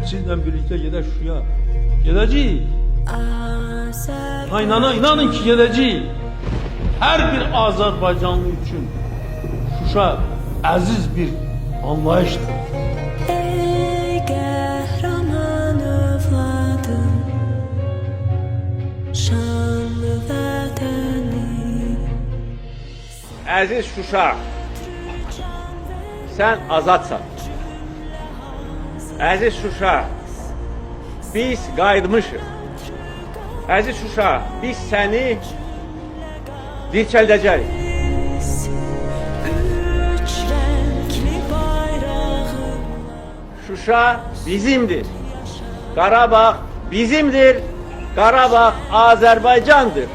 Sizle birlikte gider Şuşa'ya. Gideceğiz. İnanın ki gideceğiz. Her bir Azerbaycanlı için Şuşa aziz bir anlayıştır. Ey qəhrəman övladım, şanlı vətənim. Əziz Şuşa, sən azadsan. Əziz Şuşa, biz qayıtmışıq. Əziz Şuşa, biz səni dirçəldəcəyik. Üç renkli bayrağım, Şuşa bizimdir. Qarabağ bizimdir. Qarabağ Azərbaycandır.